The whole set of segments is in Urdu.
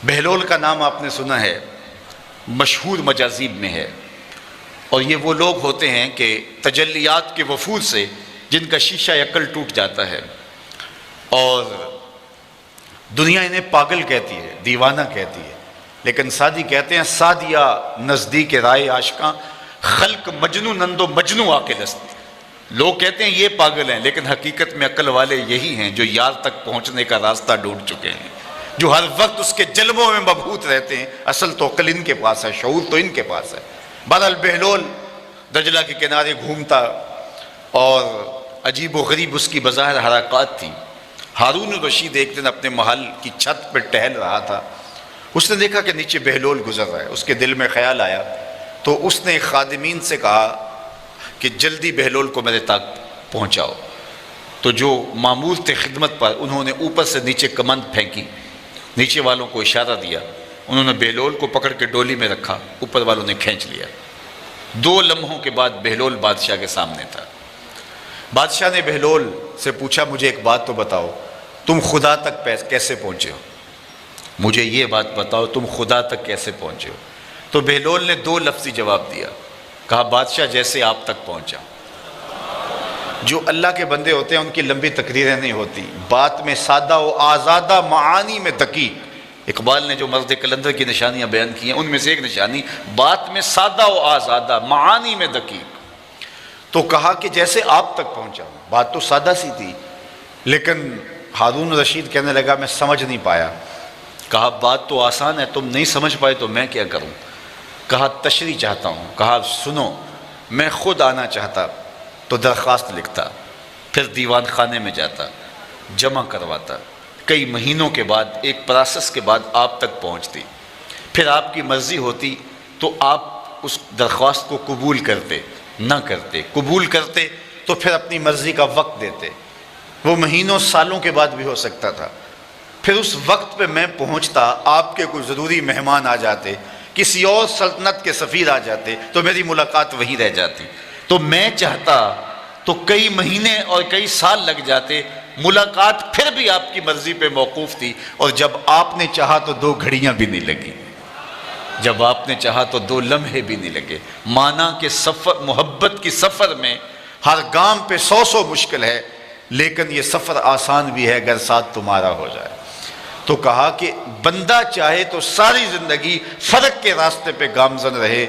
بہلول کا نام آپ نے سنا ہے، مشہور مجاذیب میں ہے، اور یہ وہ لوگ ہوتے ہیں کہ تجلیات کے وفور سے جن کا شیشہ عقل ٹوٹ جاتا ہے، اور دنیا انہیں پاگل کہتی ہے، دیوانہ کہتی ہے، لیکن سادی کہتے ہیں سادیا نزدیک رائے عاشقاں خلق مجنو نندو مجنو عاقل است۔ لوگ کہتے ہیں یہ پاگل ہیں، لیکن حقیقت میں عقل والے یہی ہیں جو یار تک پہنچنے کا راستہ ڈھونڈ چکے ہیں، جو ہر وقت اس کے جلووں میں مبہوت رہتے ہیں۔ اصل تو عقل ان کے پاس ہے، شعور تو ان کے پاس ہے۔ بہرحال بہلول دجلہ کے کنارے گھومتا، اور عجیب و غریب اس کی بظاہر حرکات تھی۔ ہارون الرشید ایک دن اپنے محل کی چھت پہ ٹہل رہا تھا، اس نے دیکھا کہ نیچے بہلول گزر رہا ہے، اس کے دل میں خیال آیا، تو اس نے خادمین سے کہا کہ جلدی بہلول کو میرے تک پہنچاؤ۔ تو جو مامور تھے خدمت پر، انہوں نے اوپر سے نیچے کمند پھینکی، نیچے والوں کو اشارہ دیا، انہوں نے بہلول کو پکڑ کے ڈولی میں رکھا، اوپر والوں نے کھینچ لیا۔ 2 لمحوں کے بعد بہلول بادشاہ کے سامنے تھا۔ بادشاہ نے بہلول سے پوچھا مجھے ایک بات تو بتاؤ، تم خدا تک کیسے پہنچے ہو؟ مجھے یہ بات بتاؤ تم خدا تک کیسے پہنچے ہو؟ تو بہلول نے 2 لفظی جواب دیا، کہا بادشاہ جیسے آپ تک پہنچا۔ جو اللہ کے بندے ہوتے ہیں ان کی لمبی تقریریں نہیں ہوتی، بات میں سادہ و آزادہ، معانی میں دقیق۔ اقبال نے جو مرد قلندر کی نشانیاں بیان کی ہیں ان میں سے ایک نشانی بات میں سادہ و آزادہ، معانی میں دقیق۔ تو کہا کہ جیسے آپ تک پہنچا ہوں۔ بات تو سادہ سی تھی، لیکن ہارون رشید کہنے لگا میں سمجھ نہیں پایا۔ کہا بات تو آسان ہے، تم نہیں سمجھ پائے تو میں کیا کروں؟ کہا تشریح چاہتا ہوں۔ کہا سنو، میں خود آنا چاہتا تو درخواست لکھتا، پھر دیوان خانے میں جاتا، جمع کرواتا، کئی مہینوں کے بعد ایک پروسیس کے بعد آپ تک پہنچتی، پھر آپ کی مرضی ہوتی تو آپ اس درخواست کو قبول کرتے، نہ کرتے، قبول کرتے تو پھر اپنی مرضی کا وقت دیتے۔ وہ مہینوں سالوں کے بعد بھی ہو سکتا تھا۔ پھر اس وقت پہ میں پہنچتا، آپ کے کوئی ضروری مہمان آ جاتے، کسی اور سلطنت کے سفیر آ جاتے، تو میری ملاقات وہیں رہ جاتی۔ تو میں چاہتا تو کئی مہینے اور کئی سال لگ جاتے، ملاقات پھر بھی آپ کی مرضی پہ موقوف تھی، اور جب آپ نے چاہا تو 2 گھڑیاں بھی نہیں لگی، جب آپ نے چاہا تو 2 لمحے بھی نہیں لگے۔ مانا کہ سفر، محبت کی سفر میں ہر گام پہ 100 مشکل ہے، لیکن یہ سفر آسان بھی ہے اگر ساتھ تمہارا ہو جائے۔ تو کہا کہ بندہ چاہے تو ساری زندگی فرق کے راستے پہ گامزن رہے،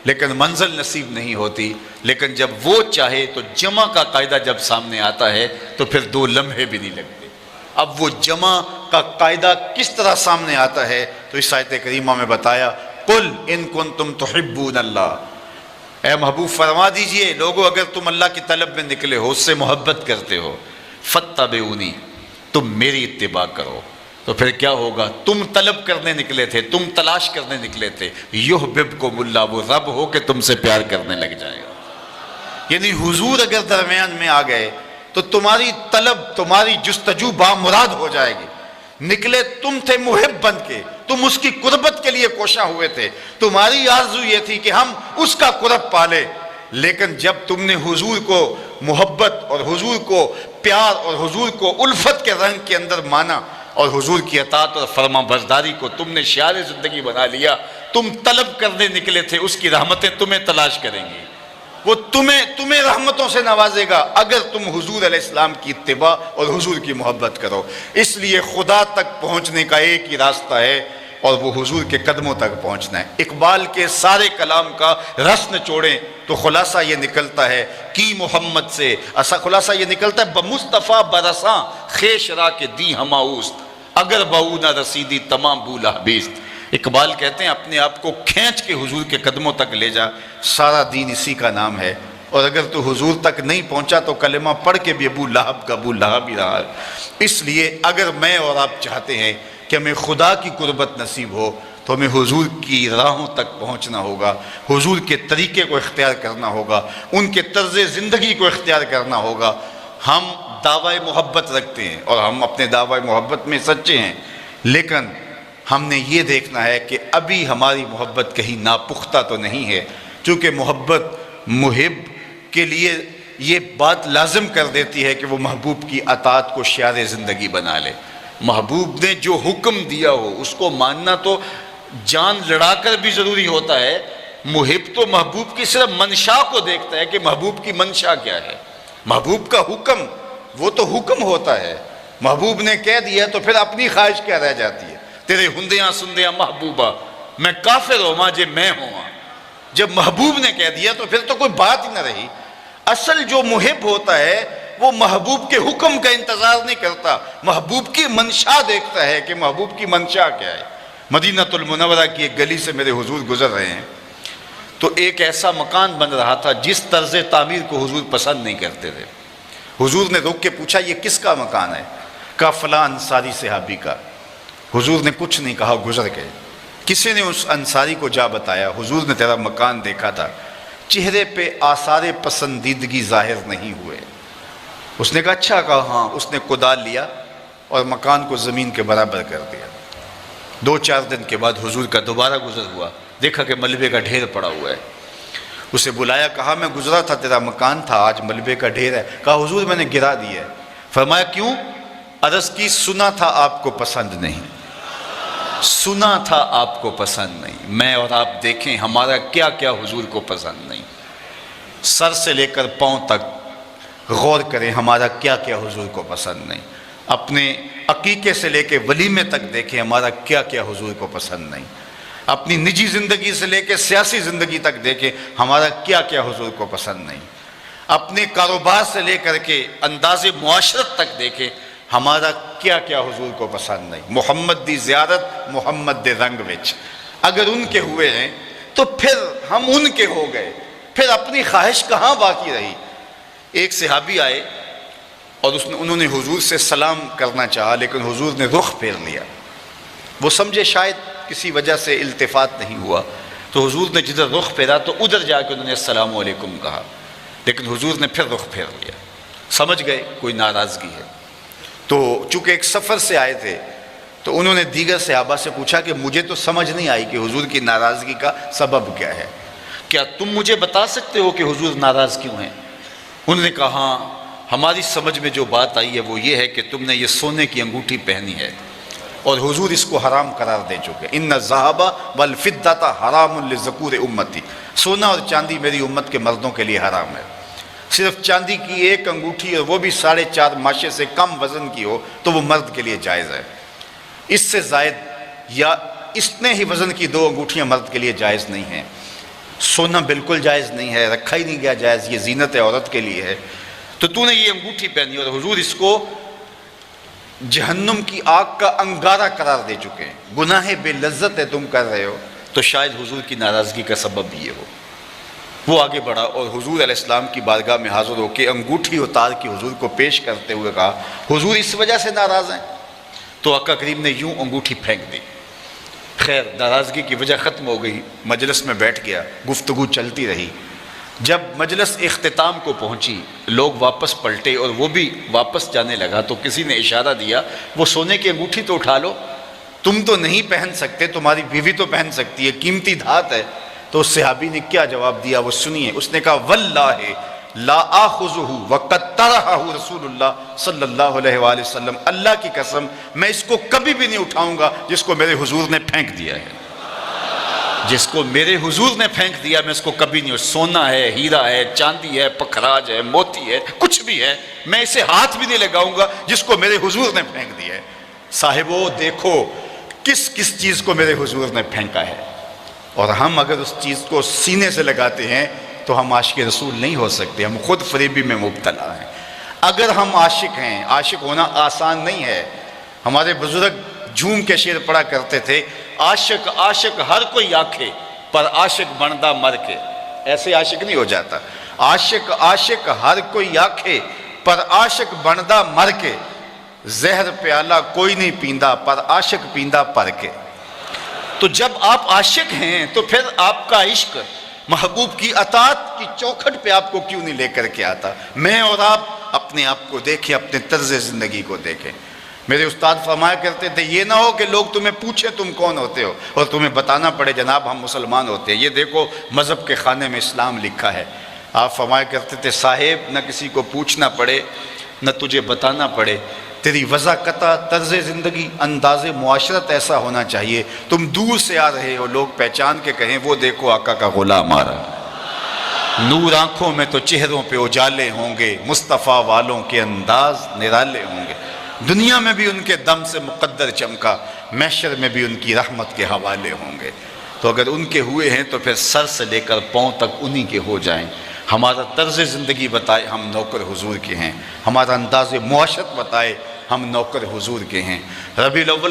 لیکن منزل نصیب نہیں ہوتی، لیکن جب وہ چاہے تو جمع کا قاعدہ جب سامنے آتا ہے تو پھر 2 لمحے بھی نہیں لگتے۔ اب وہ جمع کا قاعدہ کس طرح سامنے آتا ہے تو اس آیت کریمہ میں بتایا، قل ان کنتم تحبون اللہ، اے محبوب فرما دیجئے لوگو اگر تم اللہ کی طلب میں نکلے ہو، اس سے محبت کرتے ہو، فاتبعونی، تم میری اتباع کرو، تو پھر کیا ہوگا؟ تم طلب کرنے نکلے تھے، تم تلاش کرنے نکلے تھے، یحببکم اللہ، وہ رب ہو کہ تم سے پیار کرنے لگ جائے گا۔ یعنی حضور اگر درمیان میں آ گئے تو تمہاری طلب، تمہاری جستجو بامراد ہو جائے گی۔ نکلے تم تھے محب بن کے، تم اس کی قربت کے لیے کوشاں ہوئے تھے، تمہاری آرزو یہ تھی کہ ہم اس کا قرب پالے، لیکن جب تم نے حضور کو محبت اور حضور کو پیار اور حضور کو الفت کے رنگ کے اندر مانا، اور حضور کی اطاعت اور فرما برداری کو تم نے شعار زندگی بنا لیا، تم طلب کرنے نکلے تھے، اس کی رحمتیں تمہیں تلاش کریں گی، وہ تمہیں رحمتوں سے نوازے گا اگر تم حضور علیہ السلام کی اتباع اور حضور کی محبت کرو۔ اس لیے خدا تک پہنچنے کا ایک ہی راستہ ہے، اور وہ حضور کے قدموں تک پہنچنا ہے۔ اقبال کے سارے کلام کا رس نچوڑیں تو خلاصہ یہ نکلتا ہے کہ محمد سے خلاصہ یہ نکلتا ہے، بمصطفیٰ برساں خیش را کے دی ہماؤست، اگر بہو نہ رسیدی تمام بولا بیست۔ اقبال کہتے ہیں اپنے آپ کو کھینچ کے حضور کے قدموں تک لے جا، سارا دین اسی کا نام ہے، اور اگر تو حضور تک نہیں پہنچا تو کلمہ پڑھ کے بھی ابو لہب کا ابو لہب ہی رہا۔ اس لیے اگر میں اور آپ چاہتے ہیں کہ ہمیں خدا کی قربت نصیب ہو تو ہمیں حضور کی راہوں تک پہنچنا ہوگا، حضور کے طریقے کو اختیار کرنا ہوگا، ان کے طرز زندگی کو اختیار کرنا ہوگا۔ ہم دعوی محبت رکھتے ہیں اور ہم اپنے دعوی محبت میں سچے ہیں، لیکن ہم نے یہ دیکھنا ہے کہ ابھی ہماری محبت کہیں ناپختہ تو نہیں ہے، چونکہ محبت محب کے لیے یہ بات لازم کر دیتی ہے کہ وہ محبوب کی اطاعت کو شعار زندگی بنا لے۔ محبوب نے جو حکم دیا ہو اس کو ماننا تو جان لڑا کر بھی ضروری ہوتا ہے۔ محب تو محبوب کی صرف منشا کو دیکھتا ہے کہ محبوب کی منشا کیا ہے۔ محبوب کا حکم وہ تو حکم ہوتا ہے، محبوب نے کہہ دیا تو پھر اپنی خواہش کیا رہ جاتی ہے؟ تیرے ہندیاں سندیاں محبوبہ میں کافر ہوا جے میں ہوا۔ جب محبوب نے کہہ دیا تو پھر تو کوئی بات ہی نہ رہی۔ اصل جو محب ہوتا ہے وہ محبوب کے حکم کا انتظار نہیں کرتا، محبوب کی منشا دیکھتا ہے کہ محبوب کی منشا کیا ہے۔ مدینہ المنورہ کی ایک گلی سے میرے حضور گزر رہے ہیں تو ایک ایسا مکان بن رہا تھا جس طرز تعمیر کو حضور پسند نہیں کرتے تھے۔ حضور نے رک کے پوچھا یہ کس کا مکان ہے؟ کہا فلاں انصاری صحابی کا۔ حضور نے کچھ نہیں کہا، گزر گئے۔ کسی نے اس انصاری کو جا بتایا حضور نے تیرا مکان دیکھا تھا، چہرے پہ آثار پسندیدگی ظاہر نہیں ہوئے۔ اس نے کہا اچھا، کہا ہاں۔ اس نے کدال لیا اور مکان کو زمین کے برابر کر دیا۔ 2-4 دن کے بعد حضور کا دوبارہ گزر ہوا، دیکھا کہ ملبے کا ڈھیر پڑا ہوا ہے۔ اسے بلایا، کہا میں گزرا تھا تیرا مکان تھا، آج ملبے کا ڈھیر ہے۔ کہا حضور میں نے گرا دیا ہے۔ فرمایا کیوں؟ عرض کی سنا تھا آپ کو پسند نہیں، سنا تھا آپ کو پسند نہیں۔ میں اور آپ دیکھیں ہمارا کیا کیا حضور کو پسند نہیں، سر سے لے کر پاؤں تک غور کریں ہمارا کیا کیا حضور کو پسند نہیں۔ اپنے عقیقے سے لے کے ولیمے تک دیکھیں ہمارا کیا کیا حضور کو پسند نہیں۔ اپنی نجی زندگی سے لے کے سیاسی زندگی تک دیکھیں ہمارا کیا کیا حضور کو پسند نہیں۔ اپنے کاروبار سے لے کر کے انداز معاشرت تک دیکھیں ہمارا کیا کیا حضور کو پسند نہیں۔ محمد دی زیارت محمد دے رنگ وچ، اگر ان کے ہوئے ہیں تو پھر ہم ان کے ہو گئے، پھر اپنی خواہش کہاں باقی رہی؟ ایک صحابی آئے اور انہوں نے حضور سے سلام کرنا چاہا لیکن حضور نے رخ پھیر لیا۔ وہ سمجھے شاید کسی وجہ سے التفات نہیں ہوا، تو حضور نے جدھر رخ پھیرا تو ادھر جا کے انہوں نے السلام علیکم کہا، لیکن حضور نے پھر رخ پھیر لیا۔ سمجھ گئے کوئی ناراضگی ہے۔ تو چونکہ ایک سفر سے آئے تھے تو انہوں نے دیگر صحابہ سے پوچھا کہ مجھے تو سمجھ نہیں آئی کہ حضور کی ناراضگی کا سبب کیا ہے، کیا تم مجھے بتا سکتے ہو کہ حضور ناراض کیوں ہیں؟ انہوں نے کہا ہاں، ہماری سمجھ میں جو بات آئی ہے وہ یہ ہے کہ تم نے یہ سونے کی انگوٹھی پہنی ہے اور حضور اس کو حرام قرار دے چکے۔ ان الذھب والفضۃ حرام لذکور امتی، سونا اور چاندی میری امت کے مردوں کے لیے حرام ہے۔ صرف چاندی کی ایک انگوٹھی اور وہ بھی 4.5 ماشے سے کم وزن کی ہو تو وہ مرد کے لیے جائز ہے، اس سے زائد یا اتنے ہی وزن کی 2 انگوٹھیاں مرد کے لیے جائز نہیں ہیں۔ سونا بالکل جائز نہیں ہے، رکھا ہی نہیں گیا جائز، یہ زینت عورت کے لیے ہے۔ تو نے یہ انگوٹھی پہنی اور حضور اس کو جہنم کی آگ کا انگارہ قرار دے چکے ہیں، گناہ بے لذت ہے تم کر رہے ہو، تو شاید حضور کی ناراضگی کا سبب بھی یہ ہو۔ وہ آگے بڑھا اور حضور علیہ السلام کی بارگاہ میں حاضر ہو کے انگوٹھی اتار کے حضور کو پیش کرتے ہوئے کہا حضور اس وجہ سے ناراض ہیں؟ تو آقا کریم نے یوں انگوٹھی پھینک دی۔ خیر ناراضگی کی وجہ ختم ہو گئی، مجلس میں بیٹھ گیا، گفتگو چلتی رہی۔ جب مجلس اختتام کو پہنچی لوگ واپس پلٹے اور وہ بھی واپس جانے لگا تو کسی نے اشارہ دیا وہ سونے کی انگوٹھی تو اٹھا لو، تم تو نہیں پہن سکتے، تمہاری بیوی تو پہن سکتی ہے، قیمتی دھات ہے۔ تو اس صحابی نے کیا جواب دیا وہ سنیے۔ اس نے کہا واللہ لا آخذہ وقد طرحہ رسول اللہ صلی اللہ علیہ وآلہ وسلم، اللہ کی قسم میں اس کو کبھی بھی نہیں اٹھاؤں گا جس کو میرے حضور نے پھینک دیا ہے، جس کو میرے حضور نے پھینک دیا میں اس کو کبھی نہیں، سونا ہے، ہیرا ہے، چاندی ہے، پکھراج ہے، موتی ہے، کچھ بھی ہے، میں اسے ہاتھ بھی نہیں لگاؤں گا جس کو میرے حضور نے پھینک دیا ہے۔ صاحبو دیکھو کس کس چیز کو میرے حضور نے پھینکا ہے، اور ہم اگر اس چیز کو سینے سے لگاتے ہیں تو ہم عاشق رسول نہیں ہو سکتے، ہم خود فریبی میں مبتلا ہیں۔ اگر ہم عاشق ہیں، عاشق ہونا آسان نہیں ہے۔ ہمارے بزرگ جھوم کے شعر پڑھا کرتے تھے، عاشق عاشق ہر کوئی آکھے پر عاشق بندا مر کے، ایسے عاشق نہیں ہو جاتا۔ عاشق عاشق ہر کوئی آکھے پر عاشق بندا مر کے، زہر پیالہ کوئی نہیں پیندا پر عاشق پیندا پر کے۔ تو جب آپ عاشق ہیں تو پھر آپ کا عشق محبوب کی اطاعت کی چوکھٹ پہ آپ کو کیوں نہیں لے کر کے آتا؟ میں اور آپ اپنے آپ کو دیکھیں، اپنے طرز زندگی کو دیکھیں۔ میرے استاد فرمایا کرتے تھے یہ نہ ہو کہ لوگ تمہیں پوچھیں تم کون ہوتے ہو اور تمہیں بتانا پڑے جناب ہم مسلمان ہوتے ہیں، یہ دیکھو مذہب کے خانے میں اسلام لکھا ہے۔ آپ فرمایا کرتے تھے صاحب نہ کسی کو پوچھنا پڑے نہ تجھے بتانا پڑے، تیری وضاحت طرز زندگی انداز معاشرت ایسا ہونا چاہیے تم دور سے آ رہے ہو لوگ پہچان کے کہیں وہ دیکھو آقا کا غلام آ رہا۔ نور آنکھوں میں تو چہروں پہ اجالے ہوں گے، مصطفیٰ والوں کے انداز نرالے ہوں گے۔ دنیا میں بھی ان کے دم سے مقدر چمکا، محشر میں بھی ان کی رحمت کے حوالے ہوں گے۔ تو اگر ان کے ہوئے ہیں تو پھر سر سے لے کر پاؤں تک انہی کے ہو جائیں۔ ہمارا طرز زندگی بتائے ہم نوکر حضور کے ہیں، ہمارا انداز معاشرت بتائے ہم نوکر حضور کے ہیں۔ ربیع الاول